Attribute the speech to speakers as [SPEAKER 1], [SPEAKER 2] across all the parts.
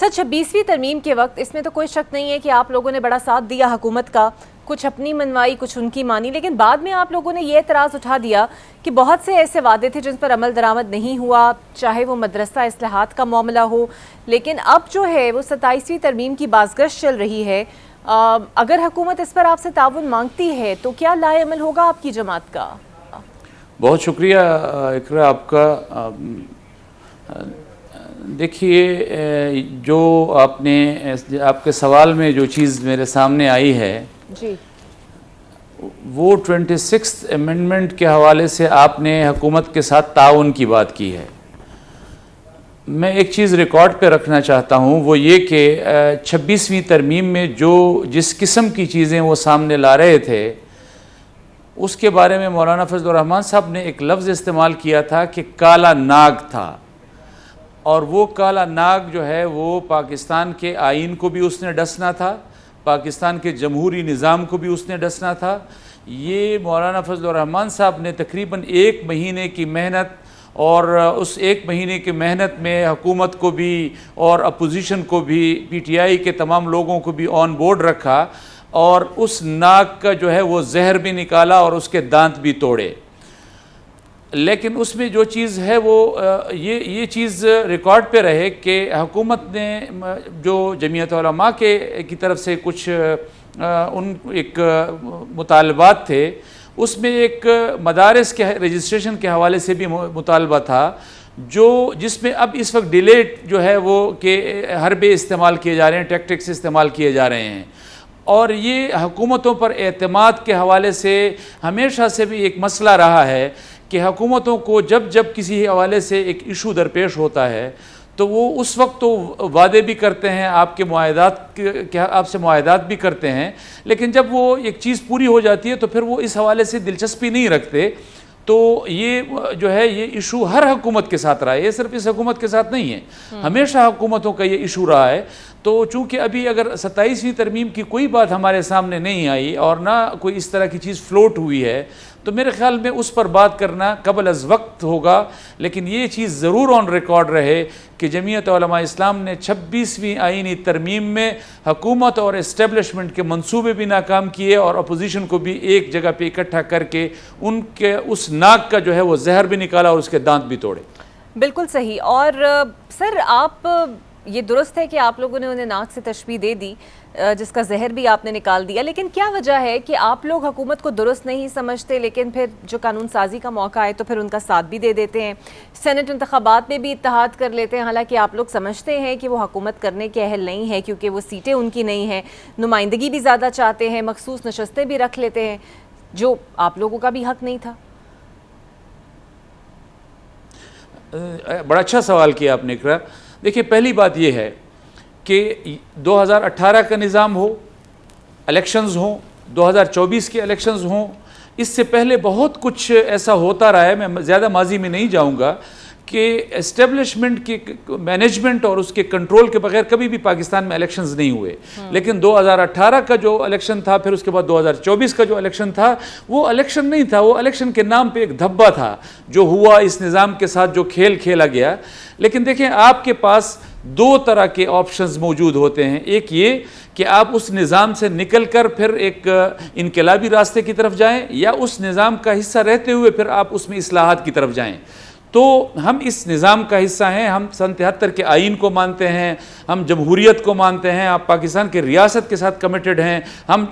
[SPEAKER 1] سر 26ویں ترمیم کے وقت اس میں تو کوئی شک نہیں ہے کہ آپ لوگوں نے بڑا ساتھ دیا حکومت کا، کچھ اپنی منوائی کچھ ان کی مانی، لیکن بعد میں آپ لوگوں نے یہ اعتراض اٹھا دیا کہ بہت سے ایسے وعدے تھے جن پر عمل درآمد نہیں ہوا، چاہے وہ مدرسہ اصلاحات کا معاملہ ہو، لیکن اب جو ہے وہ 27ویں ترمیم کی بازگشت چل رہی ہے۔ اگر حکومت اس پر آپ سے تعاون مانگتی ہے تو کیا لائے عمل ہوگا آپ کی جماعت کا؟
[SPEAKER 2] بہت شکریہ اقرا آپ کا۔ دیکھیے، جو آپ کے سوال میں جو چیز میرے سامنے آئی ہے
[SPEAKER 1] جی،
[SPEAKER 2] وہ 26 امینڈمنٹ کے حوالے سے آپ نے حکومت کے ساتھ تعاون کی بات کی ہے۔ میں ایک چیز ریکارڈ پہ رکھنا چاہتا ہوں، وہ یہ کہ 26ویں ترمیم میں جس قسم کی چیزیں وہ سامنے لا رہے تھے، اس کے بارے میں مولانا فضل الرحمان صاحب نے ایک لفظ استعمال کیا تھا کہ کالا ناگ تھا، اور وہ کالا ناگ جو ہے وہ پاکستان کے آئین کو بھی اس نے ڈسنا تھا، پاکستان کے جمہوری نظام کو بھی اس نے ڈسنا تھا۔ یہ مولانا فضل الرحمان صاحب نے تقریباً 1 مہینے کی محنت، اور اس 1 مہینے کی محنت میں حکومت کو بھی اور اپوزیشن کو بھی، پی ٹی آئی کے تمام لوگوں کو بھی آن بورڈ رکھا، اور اس ناگ کا جو ہے وہ زہر بھی نکالا اور اس کے دانت بھی توڑے۔ لیکن اس میں جو چیز ہے وہ یہ چیز ریکارڈ پہ رہے کہ حکومت نے جو جمعیت علماء کی طرف سے کچھ ایک مطالبات تھے، اس میں ایک مدارس کے رجسٹریشن کے حوالے سے بھی مطالبہ تھا، جس میں اب اس وقت ڈیلیٹ جو ہے وہ کہ حربے استعمال کیے جا رہے ہیں، ٹیکٹکس استعمال کیے جا رہے ہیں، اور یہ حکومتوں پر اعتماد کے حوالے سے ہمیشہ سے بھی ایک مسئلہ رہا ہے کہ حکومتوں کو جب کسی حوالے سے ایک ایشو درپیش ہوتا ہے تو وہ اس وقت تو وعدے بھی کرتے ہیں، آپ سے معاہدات بھی کرتے ہیں، لیکن جب وہ ایک چیز پوری ہو جاتی ہے تو پھر وہ اس حوالے سے دلچسپی نہیں رکھتے۔ تو یہ جو ہے یہ ایشو ہر حکومت کے ساتھ رہا ہے، یہ صرف اس حکومت کے ساتھ نہیں ہے، ہمیشہ حکومتوں کا یہ ایشو رہا ہے۔ تو چونکہ ابھی اگر 27ویں ترمیم کی کوئی بات ہمارے سامنے نہیں آئی اور نہ کوئی اس طرح کی چیز فلوٹ ہوئی ہے، تو میرے خیال میں اس پر بات کرنا قبل از وقت ہوگا، لیکن یہ چیز ضرور آن ریکارڈ رہے کہ جمعیت علماء اسلام نے 26ویں آئینی ترمیم میں حکومت اور اسٹیبلشمنٹ کے منصوبے بھی ناکام کیے، اور اپوزیشن کو بھی ایک جگہ پہ اکٹھا کر کے ان کے اس ناک کا جو ہے وہ زہر بھی نکالا اور اس کے دانت بھی توڑے۔
[SPEAKER 1] بالکل صحیح۔ اور سر آپ یہ درست ہے کہ آپ لوگوں نے انہیں ناک سے تشبیہ دے دی، جس کا زہر بھی آپ نے نکال دیا، لیکن کیا وجہ ہے کہ آپ لوگ حکومت کو درست نہیں سمجھتے، لیکن پھر جو قانون سازی کا موقع ہے تو پھر ان کا ساتھ بھی دے دیتے ہیں، سینٹ انتخابات میں بھی اتحاد کر لیتے ہیں، حالانکہ آپ لوگ سمجھتے ہیں کہ وہ حکومت کرنے کے اہل نہیں ہے کیونکہ وہ سیٹیں ان کی نہیں ہیں، نمائندگی بھی زیادہ چاہتے ہیں، مخصوص نشستیں بھی رکھ لیتے ہیں، جو آپ لوگوں کا بھی حق نہیں تھا؟
[SPEAKER 2] بڑا اچھا سوال کیا آپ نے اقرا۔ دیکھیے، پہلی بات یہ ہے کہ 2018 کا نظام ہو، الیکشنز ہوں، 2024 کے الیکشنز ہوں، اس سے پہلے بہت کچھ ایسا ہوتا رہا ہے، میں زیادہ ماضی میں نہیں جاؤں گا، کہ اسٹیبلشمنٹ کی مینجمنٹ اور اس کے کنٹرول کے بغیر کبھی بھی پاکستان میں الیکشنز نہیں ہوئے، لیکن 2018 کا جو الیکشن تھا، پھر اس کے بعد 2024 کا جو الیکشن تھا، وہ الیکشن نہیں تھا، وہ الیکشن کے نام پہ ایک دھبا تھا جو ہوا اس نظام کے ساتھ، جو کھیل کھیلا گیا۔ لیکن دیکھیں، آپ کے پاس 2 طرح کے آپشنز موجود ہوتے ہیں، ایک یہ کہ آپ اس نظام سے نکل کر پھر ایک انقلابی راستے کی طرف جائیں، یا اس نظام کا حصہ رہتے ہوئے پھر آپ اس میں اصلاحات کی طرف جائیں۔ تو ہم اس نظام کا حصہ ہیں، ہم سن 73 کے آئین کو مانتے ہیں، ہم جمہوریت کو مانتے ہیں، آپ پاکستان کے ریاست کے ساتھ کمیٹڈ ہیں، ہم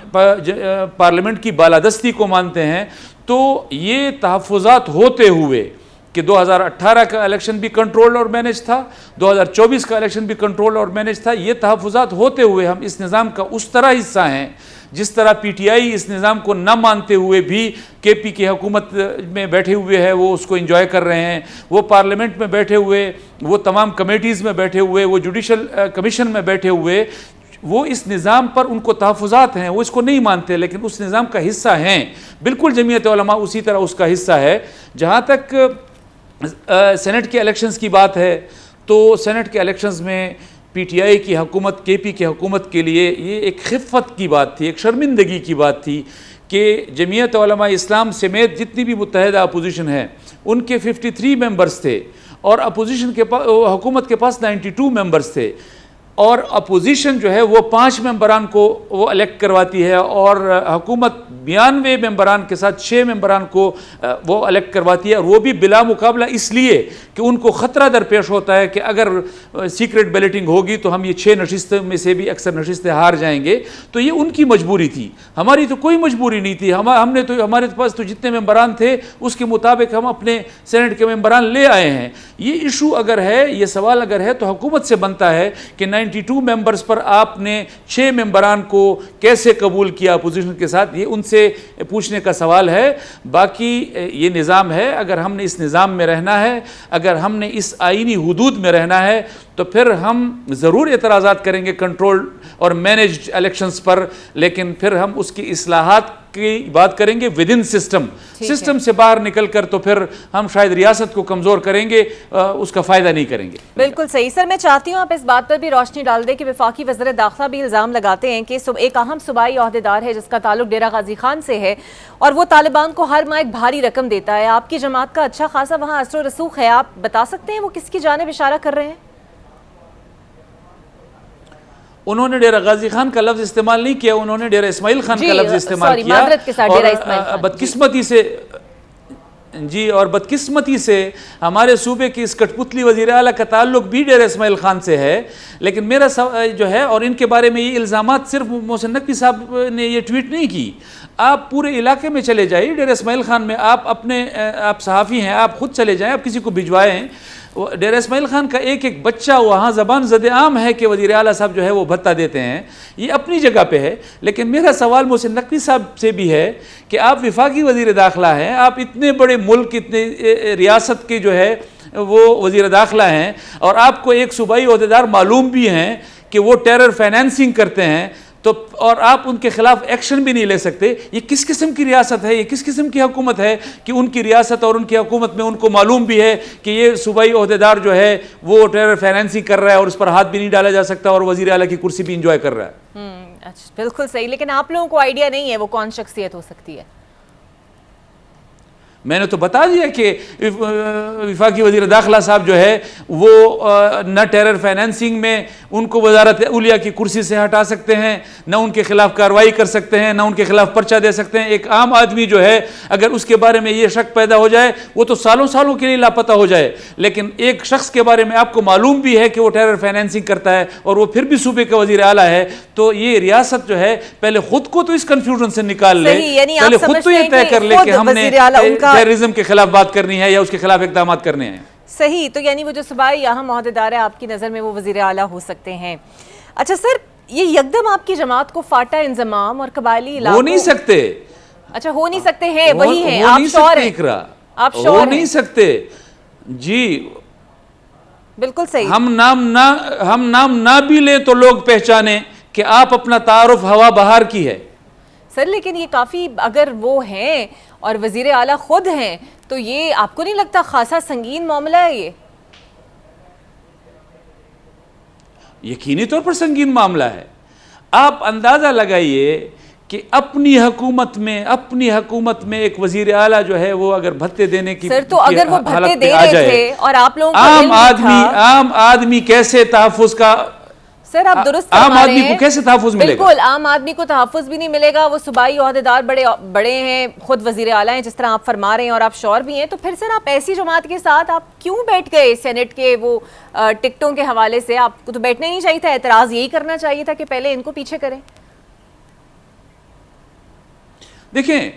[SPEAKER 2] پارلیمنٹ کی بالادستی کو مانتے ہیں۔ تو یہ تحفظات ہوتے ہوئے کہ 2018 کا الیکشن بھی کنٹرول اور مینج تھا، 2024 کا الیکشن بھی کنٹرول اور مینج تھا، یہ تحفظات ہوتے ہوئے ہم اس نظام کا اس طرح حصہ ہیں جس طرح پی ٹی آئی اس نظام کو نہ مانتے ہوئے بھی کے پی کی حکومت میں بیٹھے ہوئے ہے، وہ اس کو انجوائے کر رہے ہیں، وہ پارلیمنٹ میں بیٹھے ہوئے، وہ تمام کمیٹیز میں بیٹھے ہوئے، وہ جوڈیشل کمیشن میں بیٹھے ہوئے، وہ اس نظام پر ان کو تحفظات ہیں، وہ اس کو نہیں مانتے لیکن اس نظام کا حصہ ہیں۔ بالکل جمعیت علماء اسی طرح اس کا حصہ ہے۔ جہاں تک سینٹ کے الیکشنز کی بات ہے، تو سینٹ کے الیکشنز میں پی ٹی آئی کی حکومت، کے پی کی حکومت کے لیے یہ ایک خفت کی بات تھی، ایک شرمندگی کی بات تھی کہ جمعیت علماء اسلام سمیت جتنی بھی متحدہ اپوزیشن ہے ان کے 53 ممبرز تھے، اور اپوزیشن کے پاس، حکومت کے پاس 92 ممبرز تھے۔ اور اپوزیشن جو ہے وہ 5 ممبران کو وہ الیکٹ کرواتی ہے اور حکومت 92 ممبران کے ساتھ 6 ممبران کو وہ الیکٹ کرواتی ہے، اور وہ بھی بلا مقابلہ اس لیے کہ ان کو خطرہ درپیش ہوتا ہے کہ اگر سیکرٹ بیلٹنگ ہوگی تو ہم یہ 6 نشستوں میں سے بھی اکثر نشستیں ہار جائیں گے. تو یہ ان کی مجبوری تھی، ہماری تو کوئی مجبوری نہیں تھی. ہم نے تو ہمارے پاس تو جتنے ممبران تھے اس کے مطابق ہم اپنے سینٹ کے ممبران لے آئے ہیں. یہ ایشو اگر ہے، یہ سوال اگر ہے تو حکومت سے بنتا ہے کہ 92 ممبرز پر آپ نے 6 ممبران کو کیسے قبول کیا اپوزیشن کے ساتھ، یہ ان سے پوچھنے کا سوال ہے. باقی یہ نظام ہے، اگر ہم نے اس نظام میں رہنا ہے، اگر ہم نے اس آئینی حدود میں رہنا ہے تو پھر ہم ضرور اعتراضات کریں گے کنٹرول اور مینجڈ الیکشنز پر، لیکن پھر ہم اس کی اصلاحات کی بات کریں گے ود ان سسٹم سے باہر نکل کر تو پھر ہم شاید ریاست کو کمزور کریں گے، اس کا فائدہ نہیں کریں گے.
[SPEAKER 1] بالکل صحیح. سر میں چاہتی ہوں آپ اس بات پر بھی روشنی ڈال دیں کہ وفاقی وزیر داخلہ بھی الزام لگاتے ہیں کہ ایک اہم صوبائی عہدیدار ہے جس کا تعلق ڈیرہ غازی خان سے ہے اور وہ طالبان کو ہر ماہ ایک بھاری رقم دیتا ہے. آپ کی جماعت کا اچھا خاصا وہاں اثر و رسوخ ہے، آپ بتا سکتے ہیں وہ کس کی جانب اشارہ کر رہے ہیں؟
[SPEAKER 2] انہوں نے ڈیرہ غازی خان کا لفظ استعمال نہیں کیا، انہوں نے ڈیرہ اسماعیل خان کا لفظ استعمال کیا. اور بدقسمتی سے ہمارے صوبے کی اس کٹ پتلی وزیر اعلیٰ کا تعلق بھی ڈیرہ اسماعیل خان سے ہے. لیکن میرا جو ہے، اور ان کے بارے میں یہ الزامات صرف محسن نقوی صاحب نے یہ ٹویٹ نہیں کی، آپ پورے علاقے میں چلے جائیے. ڈیرہ اسماعیل خان میں آپ صحافی ہیں، آپ خود چلے جائیں، آپ کسی کو بھجوائیں. ڈیرہ اسماعیل خان کا ایک بچہ وہاں زبان زد عام ہے کہ وزیر اعلیٰ صاحب جو ہے وہ بھتہ دیتے ہیں. یہ اپنی جگہ پہ ہے. لیکن میرا سوال محسن نقوی صاحب سے بھی ہے کہ آپ وفاقی وزیر داخلہ ہیں، آپ اتنے بڑے ملک، اتنے ریاست کے جو ہے وہ وزیر داخلہ ہیں، اور آپ کو ایک صوبائی عہدیدار معلوم بھی ہیں کہ وہ ٹیرر فائنینسنگ کرتے ہیں، تو اور آپ ان کے خلاف ایکشن بھی نہیں لے سکتے. یہ کس قسم کی ریاست ہے، یہ کس قسم کی حکومت ہے کہ ان کی ریاست اور ان کی حکومت میں ان کو معلوم بھی ہے کہ یہ صوبائی عہدیدار جو ہے وہ ٹیرر فائنینسنگ کر رہا ہے اور اس پر ہاتھ بھی نہیں ڈالا جا سکتا اور وزیر اعلیٰ کی کرسی بھی انجوائے کر رہا ہے.
[SPEAKER 1] اچھا، بالکل صحیح. لیکن آپ لوگوں کو آئیڈیا نہیں ہے وہ کون شخصیت ہو سکتی ہے؟
[SPEAKER 2] میں نے تو بتا دیا کہ وفاقی وزیر داخلہ صاحب جو ہے وہ نہ ٹیرر فائنینسنگ میں ان کو وزارت اولیاء کی کرسی سے ہٹا سکتے ہیں، نہ ان کے خلاف کارروائی کر سکتے ہیں، نہ ان کے خلاف پرچہ دے سکتے ہیں. ایک عام آدمی جو ہے اگر اس کے بارے میں یہ شک پیدا ہو جائے وہ تو سالوں سالوں کے لیے لاپتہ ہو جائے. لیکن ایک شخص کے بارے میں آپ کو معلوم بھی ہے کہ وہ ٹیرر فائنینسنگ کرتا ہے اور وہ پھر بھی صوبے کا وزیر اعلیٰ ہے، تو یہ ریاست جو ہے پہلے خود کو تو اس کنفیوژن سے نکال لے، پہلے خود تو یہ طے کر لے کہ ہم نے ٹیررزم کے خلاف بات کرنی ہے یا اس کے خلاف اقدامات کرنے ہیں.
[SPEAKER 1] صحیح. تو یعنی وہ جو صوبائی اہم عہدیدار ہے آپ کی نظر میں وہ وزیر اعلیٰ ہو سکتے ہیں. اچھا سر، یہ یکدم آپ کی جماعت کو فاٹا انضمام اور قبائلی علاقوں،
[SPEAKER 2] ہو نہیں سکتے.
[SPEAKER 1] اچھا، ہو نہیں سکتے ہیں، وہی ہیں
[SPEAKER 2] آپ
[SPEAKER 1] شور ہیں، آپ شور
[SPEAKER 2] ہو نہیں سکتے. جی
[SPEAKER 1] بالکل صحیح.
[SPEAKER 2] ہم نام نہ بھی لیں تو لوگ پہچانے کہ آپ اپنا تعارف ہوا بہار کی ہے.
[SPEAKER 1] سر لیکن یہ کافی، اگر وہ ہیں اور وزیر اعلیٰ خود ہیں تو یہ آپ کو نہیں لگتا خاصا سنگین معاملہ ہے؟ یہ
[SPEAKER 2] یقینی طور پر سنگین معاملہ ہے. آپ اندازہ لگائیے کہ اپنی حکومت میں ایک وزیر اعلیٰ جو ہے وہ اگر بھتے دینے کی
[SPEAKER 1] سر، تو اگر وہ بھتے دے رہے تھے اور آپ لوگوں کو
[SPEAKER 2] عام آدمی کیسے تحفظ کا،
[SPEAKER 1] سر آپ درست
[SPEAKER 2] عام آدمی کو کیسے تحفظ ملے گا؟
[SPEAKER 1] بالکل عام آدمی کو تحفظ بھی نہیں ملے گا. وہ صوبائی عہدیدار بڑے ہیں، خود وزیر اعلیٰ ہیں جس طرح آپ فرما رہے ہیں، اور آپ شور بھی ہیں. تو پھر سر آپ ایسی جماعت کے ساتھ آپ کیوں بیٹھ گئے؟ سینٹ کے وہ ٹکٹوں کے حوالے سے آپ کو تو بیٹھنا ہی نہیں چاہیے تھا، اعتراض یہی کرنا چاہیے تھا کہ پہلے ان کو پیچھے کریں.
[SPEAKER 2] دیکھیں،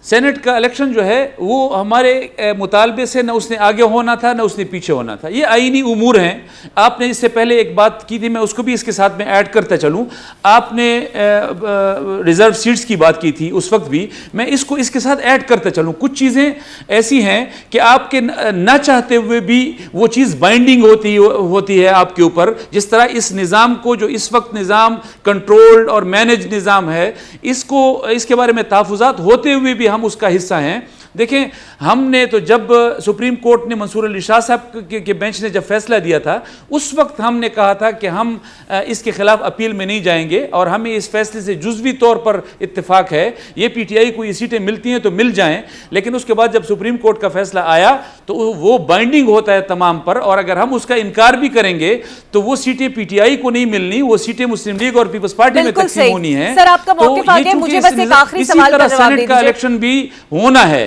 [SPEAKER 2] سینٹ کا الیکشن جو ہے وہ ہمارے مطالبے سے نہ اس نے آگے ہونا تھا نہ اس نے پیچھے ہونا تھا. یہ آئینی امور ہیں. آپ نے اس سے پہلے ایک بات کی تھی، میں اس کو بھی اس کے ساتھ میں ایڈ کرتا چلوں. آپ نے ریزرو سیٹس کی بات کی تھی اس وقت بھی، میں اس کو اس کے ساتھ ایڈ کرتا چلوں. کچھ چیزیں ایسی ہیں کہ آپ کے نہ چاہتے ہوئے بھی وہ چیز بائنڈنگ ہوتی ہے آپ کے اوپر. جس طرح اس نظام کو، جو اس وقت نظام کنٹرولڈ اور مینج نظام ہے، اس کے بارے میں تحفظات ہوتے ہوئے بھی ہم اس کا حصہ ہیں. دیکھیں ہم نے تو جب سپریم کورٹ نے منصور علی شاہ صاحب کے بینچ نے جب فیصلہ دیا تھا اس وقت ہم نے کہا تھا کہ ہم اس کے خلاف اپیل میں نہیں جائیں گے اور ہمیں اس فیصلے سے جزوی طور پر اتفاق ہے. یہ پی ٹی آئی کو یہ سیٹیں ملتی ہیں تو مل جائیں, لیکن اس کے بعد جب سپریم کورٹ کا فیصلہ آیا تو وہ بائنڈنگ ہوتا ہے تمام پر, اور اگر ہم اس کا انکار بھی کریں گے تو وہ سیٹیں پی ٹی آئی کو نہیں ملنی, وہ سیٹیں مسلم لیگ اور پیپلز پارٹی میں تقسیم ہونی ہیں.
[SPEAKER 1] سر آپ کا موقف آگے, مجھے بس ایک آخری سوال کا جواب
[SPEAKER 2] سینٹ کا الیکشن بھی ہونا ہے,